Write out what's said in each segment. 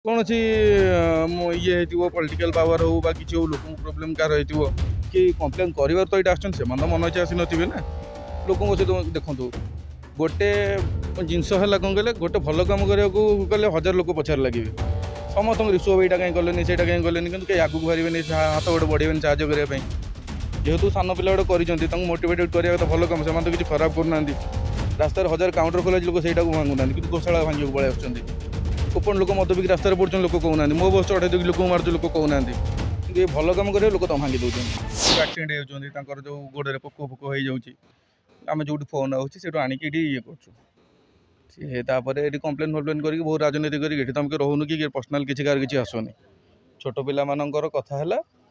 कौन सी ये political power हो बा किसी हो लोक प्रोब्लेम कार हो कि कंप्लेन कर तो ये आसन से मन इच्छा आसी नथिबे ना लोक सहित देखो गोटे जिनस है कौन कहले गोटे भल कम करने हजार लोक पचार लगे समस्त रिसु यहाँ कहीं कलेनि से कहीं कलेनि कि आगू बाहर हाथ गोटे बढ़ेबे साहय करने जेहेतु सान पिला गोटे कर मोटिवेटेड करा तो भल कम से किसी खराब करना रास्तार हजार काउंटर खोला लोक से भांगुना कि गोशाला भांगे पड़े आस ओपन लोक मद भी रास्तार पड़ते लोक कहना मो बस चढ़े देख लोक मार्च लोक कहना कि भल कम कर लोक तो भांगी दौरान एक्सीडेंट होती जो गोड़े पोक फोक हो जाऊँगी आम जो फोन आँच आणिक ये कर कम्प्लेन फम्प्लेन कर बहुत राजनीति कर तुम रोन कि पर्सनाल किसी कार किसी आसुनी छोट पिलार कथा है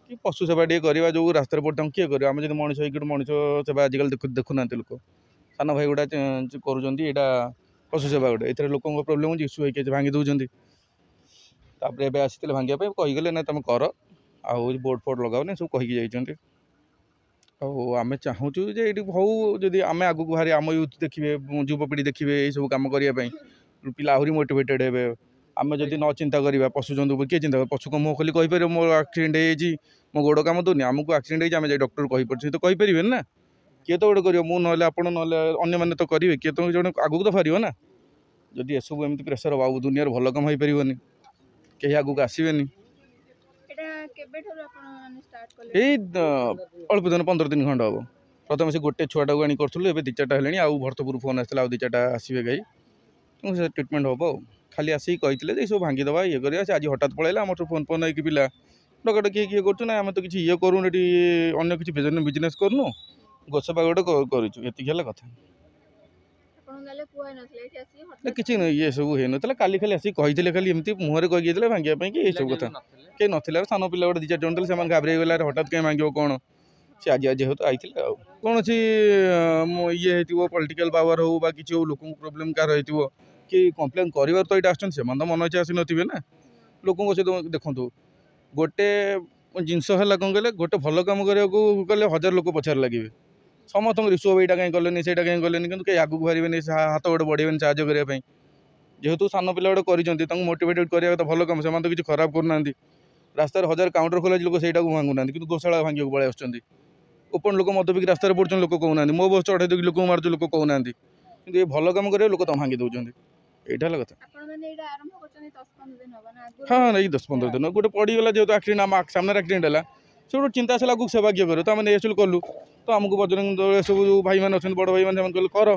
कि पशु सेवा टे करवा जो रास्तार पड़ते किए कर आम जो मनीष मनीष सेवा आजिकल देखुना लोक सान भाई गुड़ा कर पशु सेवा गोटे ये लोक प्रोब्लेम इश्यू होगी भांगी दौरान आसते भांगे कहीगले ना तुम कर बोर्ड फोर्ड लगाओ सब कहीकि जाइए आम चाहूँ ये हूँ जदि आम आगू बाहर आम यूथ देखिए युवपीढ़ी देखिए ये सब कम करने पिला आहरी मोटिवेटेड हे आम जदि न चिंता करवा पशु जंतु किए चिंता पशु को मुँह खोली कहीपर मो एक्सीडेंट हो मो गोड़ कम दूनी आमको एक्सीडेंट हो डॉक्टर कहीपर तो कहीपर ना किए तो गोटे कर मुझे आप मैंने तो करेंगे किए तो जन आगू तो बाहर ना जदि ये सब एमती प्रेसर अब दुनिया भल कम हो पार कहीं आगू आसबेनि यही अल्प दिन 15 दिन खंड हम प्रथम से गोटे छुआटा को करूँ दी चार्टा है आउ भरतपुर फोन आसला दी चार्टा आसवे गाई ट्रिटमेंट हम खाली आसिक कही सब भांगीदे ये कर आज हठात पलैला आम फोन फोन होगी पिला डकट किए किए करें तो किसी ये करूँ अगर किसी बिजनेस करूँ गोसेवा गोटे कर कथा किसी नहीं ये सब हो ना काली खाली आसिक कही खाली एमती मुहर कही भांगे कि ये सब कथा कहीं ना सान पिला गोटे 2-4 जन से घाबरे गला हठात कहीं भांगे कौन से आज जेहेतु आई कौन सी ये पॉलिटिकल पावर हो बा किसी हो लोक प्रोब्लेम कार हो कि कंप्लेन कर तो ये आसन से मन इच्छा आसी नथिबे ना लोक सहित देखो गोटे जिनस है कौन कहले गोटे भल कम करने हजार लोक पचार लगे समस्त रिसु यहाँ कहीं कलेनि से कहीं कलेनि कि आगू बाहर हाथ गोटे बढ़ेबे साहय करने जेहेतु सान पिला गोटे कर मोटिवेटेड करा तो भल कम से किसी खराब करना रास्तार हजार काउंटर खोला लोक से भांगुना कि गोशाला भांगे पड़े आस ओपन लोक मद भी रास्तार पड़ते लोक कहना मो बस चढ़े देख लोक मार्च लोक कहना कि भल कम कर लोक तो भांगी दौरान यहाँ कथा हाँ नहीं 10-15 दिन गोटे पड़गला जेहतु एक्सीडेंट आम सामने एक्सीडेंट है से गोटे चिंता आसला आगे सेवा किए कर तो आम नहीं कलु तो आमको बजरंग दल सब जो भाई मैंने अच्छे बड़ भाई मैंने कहले कर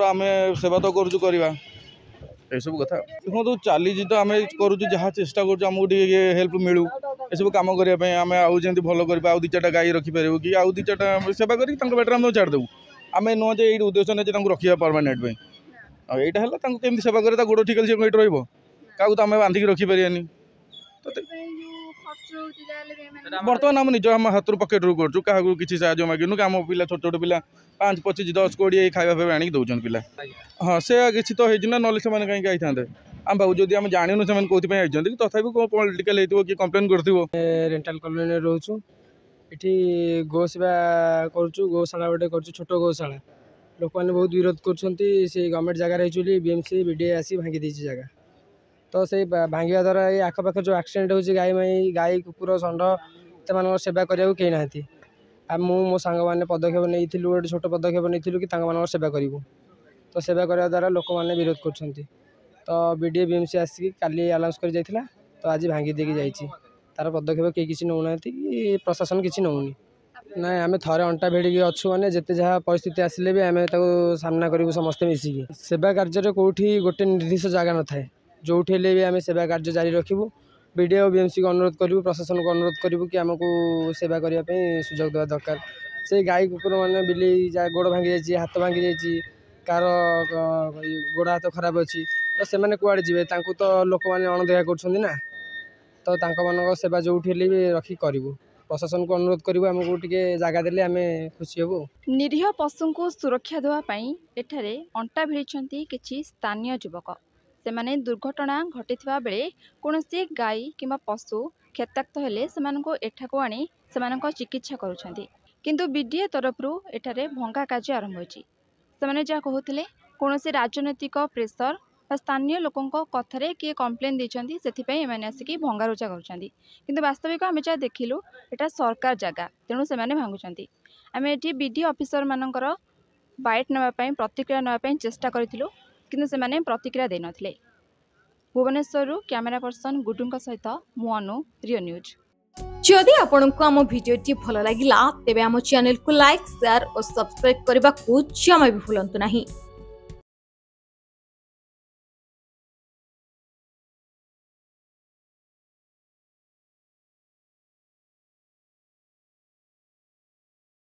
आम सेवा तो करूँ करवा सब कथा देखो चली तो आम करूँ जहाँ चेष्टा करूँ हेल्प मिलू ये सब कम करने आम आउ जमी भल कर 2-4टा गाई रखिपर कि आउ 2-4टा सेवा कर बेटर आम छाड़देव आम नुह जे उद्देश्य नहीं रखा परमानेंट यहाँ है कमी सेवा कर गोड़ ठीक है क्या तो आम बांधिक रखिपारानी बर्तमान आम निज आम हाथ पकेट रू कर किसी साहय मागिनु कि आम पिला छोट छोट पिला 5, 25, 10, 20 खावा फाइवा आनिक दौरान पिला हाँ से किसी तो होना ना से कहीं आई था आम बाबू जब आम जानू से कौन आई तथा पॉलिटिकल हो कि कंप्लेन कर रेंटाल कॉलोनी रोचु ये गो सेवा करुँ गौशाला गोटे कर छोट गौशाला लोक मैंने बहुत विरोध कर गवर्नमेंट जगह रही बीएमसी बीडीए आसी भांगी दी जगह तो से भांगा द्वारा ये आखपाख जो एक्सीडेंट हो गाई माई गाई कुकुर षंड से सेवा करने कहीं ना मो सांग मैंने पदक्षेप नहीं गोटे छोट पदक्षेप नहीं कि सेवा करूँ तो सेवा करने द्वारा लोक मैंने विरोध कर तो बीडीए बीएमसी आसिक काली आनाउंस कर जाइए तो आज भांगी देकी जाइए तार पदक्षेप कहीं किसी नौना कि प्रशासन किसी नौनी ना आम थे अंटा भिड़िकी अच्छु मैंने जिते जहाँ परिस्थिति आसिले भी आम सामना करूँ समस्ते मिसिकी सेवा कार्य कौटी गोटे निर्दिष्ट जगह न थाए जो भी आम सेवा कार्य जारी रखू बीडीए और बीएमसी को अनुरोध करूँ प्रशासन को अनुरोध करूँ कि आमको सेवा करने सुजोग देवा दरकार से गाई कुकुर मैंने बिले गोड़ भांगी जाइए हाथ भांगी जाइए कार गोड़ हाथ खराब अच्छी तो से कड़े जी तो लोक मैंने अणदेखा कर तो सेवा जो भी रखी करूँ प्रशासन को अनुरोध करूँ आमको टे जगह देले आम खुशी हबू। निरीह पशु को सुरक्षा देवाई एठारे अंटा भिड़ी किछि स्थानीय युवक सेमाने दुर्घटना घटिथिबा बेले कोनोसी गाई किंबा पशु क्षताक्त हेले सेमानको एठाको आनी सेमानको चिकित्सा करूछंती किंतु बीडीए तरफरु एठारे भंगा कार्य आरंभ होइछि सेमाने जा कहउथिले कोनोसी राजनैतिक प्रेसर स्थानीय लोकों कथार किए कम्प्लेन देती से आसिक भंगारुजा कर वास्तविक आम जहाँ देखिलु यहाँ सरकार जगह तेणु से भांगुंट आम ये बीडीओ ऑफिसर मानकर बाइट नापी प्रतिक्रिया नापी चेष्टा करूँ कि से प्रतिक्रिया दे नथिले। भुवनेश्वर कैमेरा पर्सन गुडू सहित मु अनु रियो न्यूज। जदि आपंक आम भिडी भल लगा तेब आम चैनल को लाइक शेयर और सब्सक्राइब करने को जमा भी भूलु नहीं।